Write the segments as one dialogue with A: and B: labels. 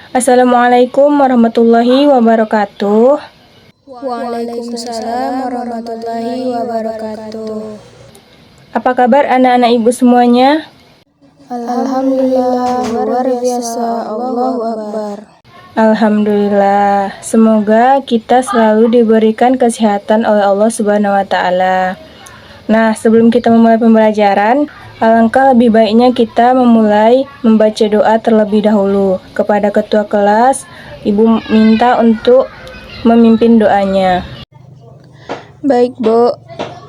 A: Assalamualaikum warahmatullahi wabarakatuh.
B: Waalaikumsalam warahmatullahi wabarakatuh.
A: Apa kabar anak-anak ibu semuanya?
B: Alhamdulillah, luar biasa, Allahu Akbar.
A: Alhamdulillah, semoga kita selalu diberikan kesehatan oleh Allah Subhanahu wa Ta'ala. Nah, sebelum kita memulai pembelajaran, alangkah lebih baiknya kita memulai membaca doa terlebih dahulu. Kepada ketua kelas, ibu minta untuk memimpin doanya.
B: Baik, Bu.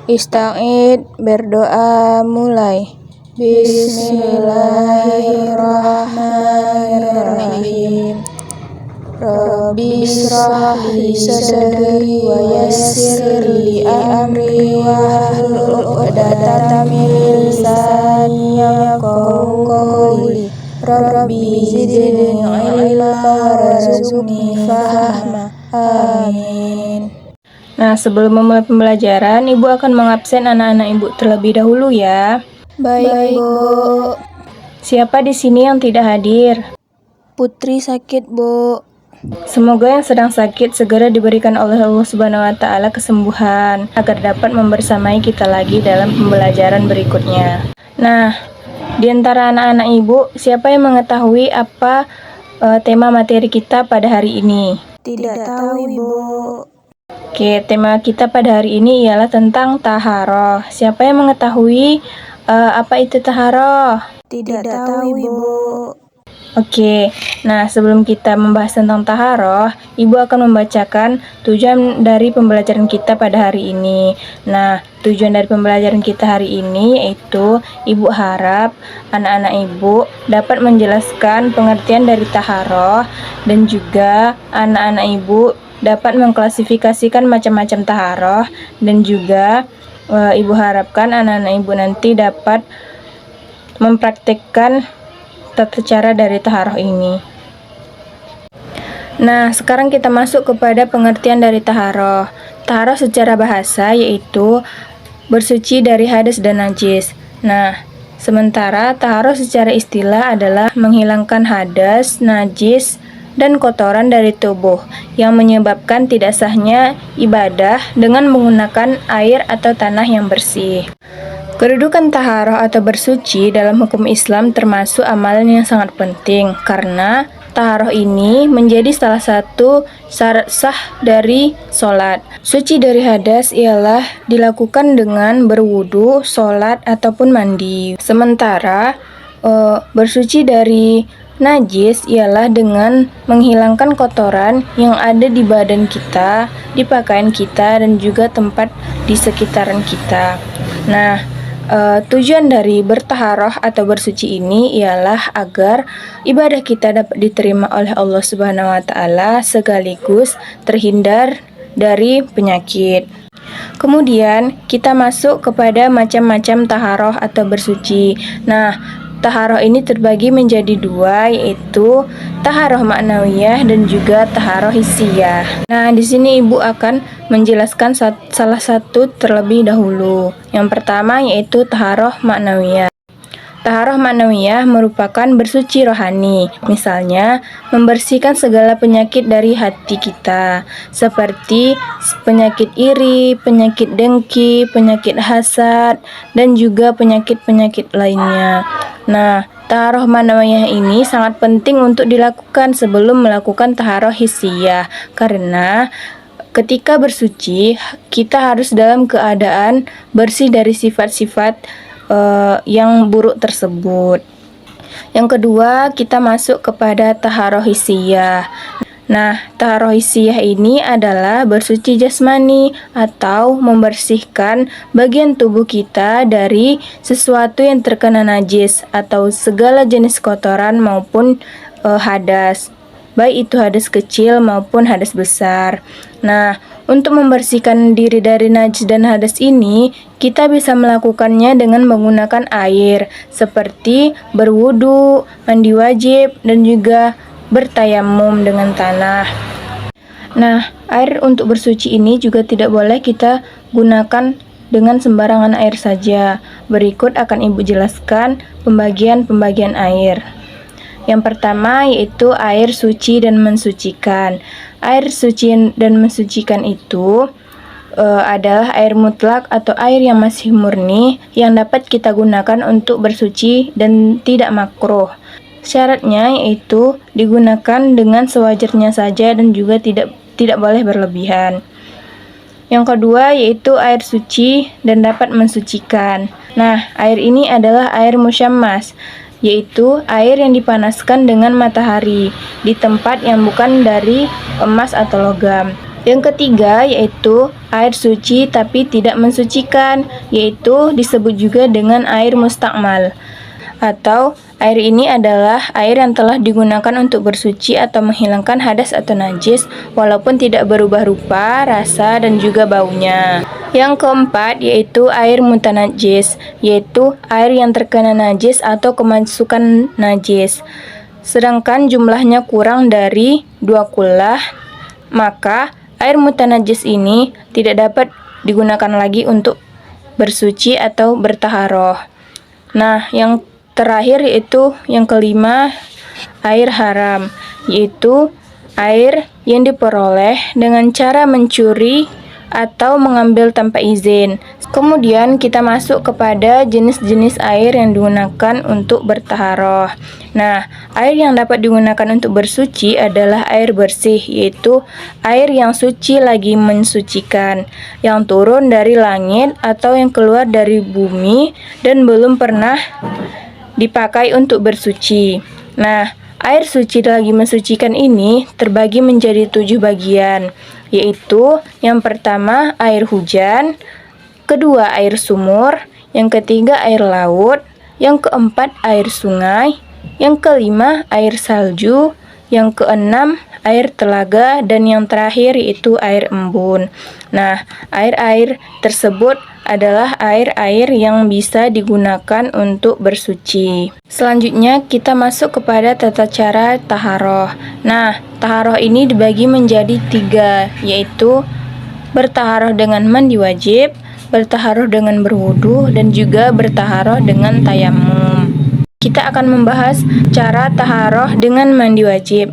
B: Ista'id, berdoa mulai. Bismillahirrahmanirrahim. Rabbi shrah li sadri wa yassir li amri wahlul 'uqdatam min lisani yafqahu qawli. Rabbi zidni ilma warzuqni fahma. Amin.
A: Nah, sebelum memulai pembelajaran, ibu akan mengabsen anak-anak ibu terlebih dahulu ya.
B: Baik, Bu.
A: Siapa di sini yang tidak hadir?
B: Putri sakit, Bu.
A: Semoga yang sedang sakit segera diberikan oleh Allah Subhanahu wa Ta'ala kesembuhan agar dapat membersamai kita lagi dalam pembelajaran berikutnya. Nah, di antara anak-anak ibu, siapa yang mengetahui apa tema materi kita pada hari ini?
B: Tidak tahu, Ibu.
A: Oke, tema kita pada hari ini ialah tentang taharoh. Siapa yang mengetahui apa itu taharoh?
B: Tidak tahu, Ibu.
A: Oke, nah sebelum kita membahas tentang taharoh, ibu akan membacakan tujuan dari pembelajaran kita pada hari ini. Nah, tujuan dari pembelajaran kita hari ini yaitu ibu harap anak-anak ibu dapat menjelaskan pengertian dari taharoh dan juga anak-anak ibu dapat mengklasifikasikan macam-macam taharoh dan juga ibu harapkan anak-anak ibu nanti dapat mempraktikkan tata cara dari taharoh ini. Nah, sekarang kita masuk kepada pengertian dari taharoh. Taharoh secara bahasa yaitu bersuci dari hadas dan najis. Nah, sementara taharoh secara istilah adalah menghilangkan hadas, najis, dan kotoran dari tubuh yang menyebabkan tidak sahnya ibadah dengan menggunakan air atau tanah yang bersih. Kedudukan taharoh atau bersuci dalam hukum Islam termasuk amalan yang sangat penting karena taharoh ini menjadi salah satu syarat sah dari sholat. Suci dari hadas ialah dilakukan dengan berwudu, sholat, ataupun mandi. Sementara bersuci dari najis ialah dengan menghilangkan kotoran yang ada di badan kita, di pakaian kita, dan juga tempat di sekitaran kita. Nah, tujuan dari bertaharoh atau bersuci ini ialah agar ibadah kita dapat diterima oleh Allah Subhanahu wa Ta'ala sekaligus terhindar dari penyakit. Kemudian kita masuk kepada macam-macam taharoh atau bersuci. Nah, taharoh ini terbagi menjadi dua, yaitu taharoh maknawiyah dan juga taharoh hissiyah. Nah, di sini ibu akan menjelaskan salah satu terlebih dahulu. Yang pertama yaitu taharoh maknawiyah. Taharoh maknawiyah merupakan bersuci rohani, misalnya membersihkan segala penyakit dari hati kita, seperti penyakit iri, penyakit dengki, penyakit hasad, dan juga penyakit-penyakit lainnya. Nah, taharoh maknawiyah ini sangat penting untuk dilakukan sebelum melakukan taharoh hissiyah, karena ketika bersuci, kita harus dalam keadaan bersih dari sifat-sifat yang buruk tersebut. Yang kedua, kita masuk kepada taharoh hissiyah. Nah, taharoh hissiyah ini adalah bersuci jasmani atau membersihkan bagian tubuh kita dari sesuatu yang terkena najis atau segala jenis kotoran maupun hadas, baik itu hadas kecil maupun hadas besar. Nah, untuk membersihkan diri dari najis dan hadas ini, kita bisa melakukannya dengan menggunakan air, seperti berwudu, mandi wajib, dan juga bertayamum dengan tanah. Nah, air untuk bersuci ini juga tidak boleh kita gunakan dengan sembarangan air saja. Berikut akan ibu jelaskan pembagian-pembagian air. Yang pertama yaitu air suci dan mensucikan. Air suci dan mensucikan itu adalah air mutlak atau air yang masih murni yang dapat kita gunakan untuk bersuci dan tidak makruh. Syaratnya yaitu digunakan dengan sewajarnya saja dan juga tidak boleh berlebihan. Yang kedua yaitu air suci dan dapat mensucikan. Nah, air ini adalah air musyammas, yaitu air yang dipanaskan dengan matahari di tempat yang bukan dari emas atau logam. Yang ketiga yaitu air suci tapi tidak mensucikan, yaitu disebut juga dengan air mustakmal. Atau air ini adalah air yang telah digunakan untuk bersuci atau menghilangkan hadas atau najis walaupun tidak berubah rupa, rasa, dan juga baunya. Yang keempat yaitu air mutanajis, yaitu air yang terkena najis atau kemasukan najis. Sedangkan jumlahnya kurang dari 2 kullah, maka air mutanajis ini tidak dapat digunakan lagi untuk bersuci atau bertaharoh. Nah, yang terakhir yaitu yang kelima, air haram, yaitu air yang diperoleh dengan cara mencuri atau mengambil tanpa izin. Kemudian kita masuk kepada jenis-jenis air yang digunakan untuk bertaharoh. Nah, air yang dapat digunakan untuk bersuci adalah air bersih, yaitu air yang suci lagi mensucikan, yang turun dari langit atau yang keluar dari bumi dan belum pernah dipakai untuk bersuci. Nah, air suci lagi mensucikan ini terbagi menjadi 7 bagian, yaitu yang pertama air hujan, kedua air sumur, yang ketiga air laut, yang keempat air sungai, yang kelima air salju, yang keenam air telaga, dan yang terakhir yaitu air embun. Nah, air-air tersebut adalah air-air yang bisa digunakan untuk bersuci. Selanjutnya kita masuk kepada tata cara taharoh. Nah, taharoh ini dibagi menjadi 3, yaitu bertaharoh dengan mandi wajib, bertaharoh dengan berwudu, dan juga bertaharoh dengan tayamum. Kita akan membahas cara taharoh dengan mandi wajib.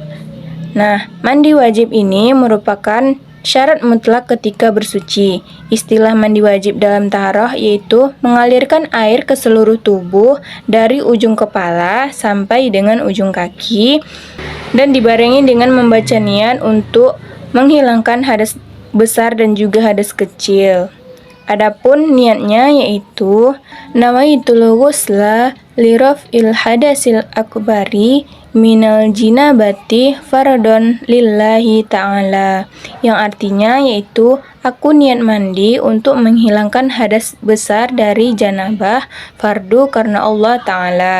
A: Nah, mandi wajib ini merupakan syarat mutlak ketika bersuci. Istilah mandi wajib dalam taharoh yaitu mengalirkan air ke seluruh tubuh dari ujung kepala sampai dengan ujung kaki dan dibarengi dengan membaca niat untuk menghilangkan hadas besar dan juga hadas kecil. Adapun niatnya yaitu nawaitul ghusla liraf'il hadasil akbari minal jinabati fardon lillahi ta'ala, yang artinya yaitu aku niat mandi untuk menghilangkan hadas besar dari janabah fardu karena Allah Ta'ala.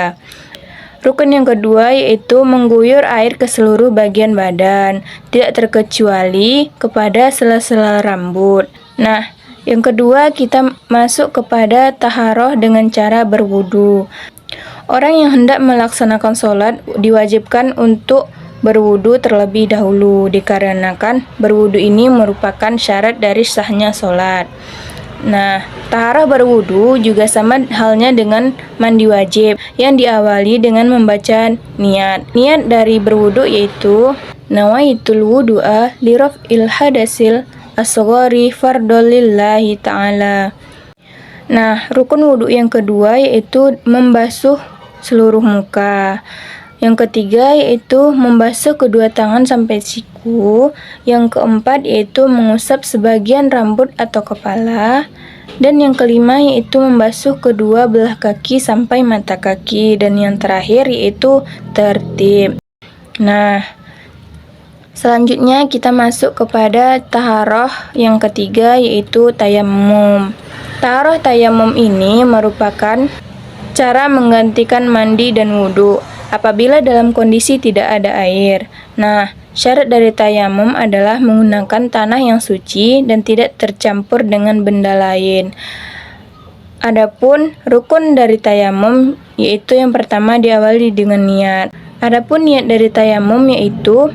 A: Rukun yang kedua yaitu mengguyur air ke seluruh bagian badan, tidak terkecuali kepada sela-sela rambut. Nah, yang kedua kita masuk kepada taharoh dengan cara berwudu. Orang yang hendak melaksanakan sholat diwajibkan untuk berwudu terlebih dahulu, dikarenakan berwudu ini merupakan syarat dari sahnya sholat. Nah, taharah berwudu juga sama halnya dengan mandi wajib yang diawali dengan membaca niat. Niat dari berwudu yaitu nawaitul wudu'a liraf'il hadasil asghari fardhon lillahi ta'ala. Nah, rukun wudu yang kedua yaitu membasuh seluruh muka. Yang ketiga yaitu membasuh kedua tangan sampai siku. Yang keempat yaitu mengusap sebagian rambut atau kepala. Dan yang kelima yaitu membasuh kedua belah kaki sampai mata kaki. Dan yang terakhir yaitu tertib. Nah, selanjutnya kita masuk kepada taharoh yang ketiga yaitu tayamum. Taharoh tayamum ini merupakan cara menggantikan mandi dan wudhu apabila dalam kondisi tidak ada air. Nah, syarat dari tayamum adalah menggunakan tanah yang suci dan tidak tercampur dengan benda lain. Adapun rukun dari tayamum yaitu yang pertama diawali dengan niat. Adapun niat dari tayamum yaitu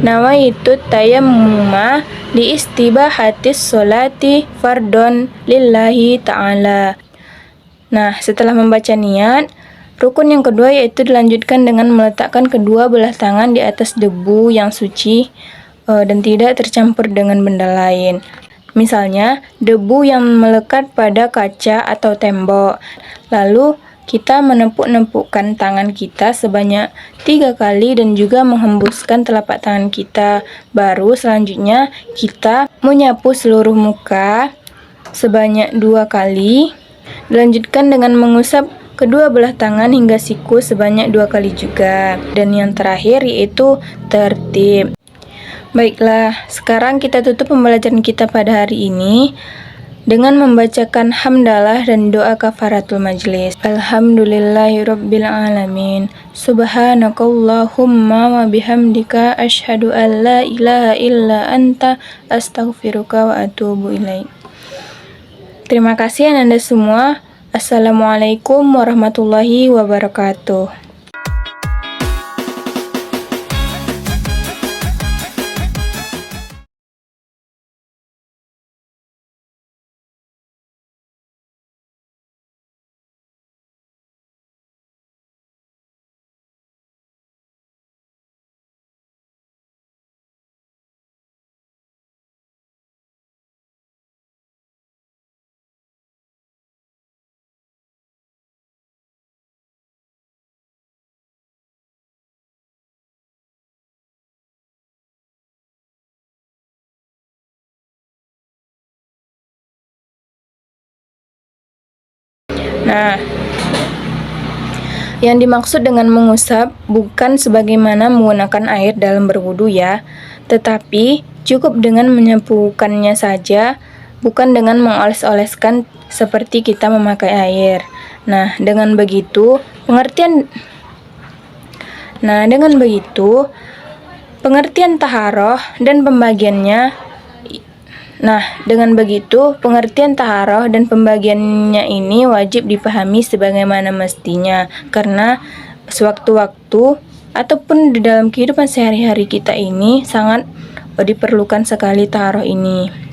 A: nawaitu tayammuma li istibahatis sholati fardhon lillahi ta'ala. Nah, setelah membaca niat, Rukun yang kedua yaitu dilanjutkan dengan meletakkan kedua belah tangan di atas debu yang suci dan tidak tercampur dengan benda lain. Misalnya, debu yang melekat pada kaca atau tembok. Lalu, kita menepuk-nepukkan tangan kita sebanyak 3 kali dan juga menghembuskan telapak tangan kita. Baru selanjutnya, kita menyapu seluruh muka sebanyak 2 kali. Dilanjutkan dengan mengusap kedua belah tangan hingga siku sebanyak 2 kali juga. Dan yang terakhir yaitu tertib. Baiklah, sekarang kita tutup pembelajaran kita pada hari ini dengan membacakan hamdalah dan doa kafaratul majlis. Alhamdulillahirabbil alamin. Subhanakallahumma wa bihamdika asyhadu an la ilaha illa anta astaghfiruka wa atubu ilaik. Terima kasih Anda semua. Assalamualaikum warahmatullahi wabarakatuh. Nah, yang dimaksud dengan mengusap bukan sebagaimana menggunakan air dalam berwudu ya, tetapi cukup dengan menyapukannya saja, bukan dengan mengoles-oleskan seperti kita memakai air. Nah, dengan begitu pengertian taharoh dan pembagiannya ini wajib dipahami sebagaimana mestinya, karena sewaktu-waktu ataupun di dalam kehidupan sehari-hari kita ini sangat diperlukan sekali taharoh ini.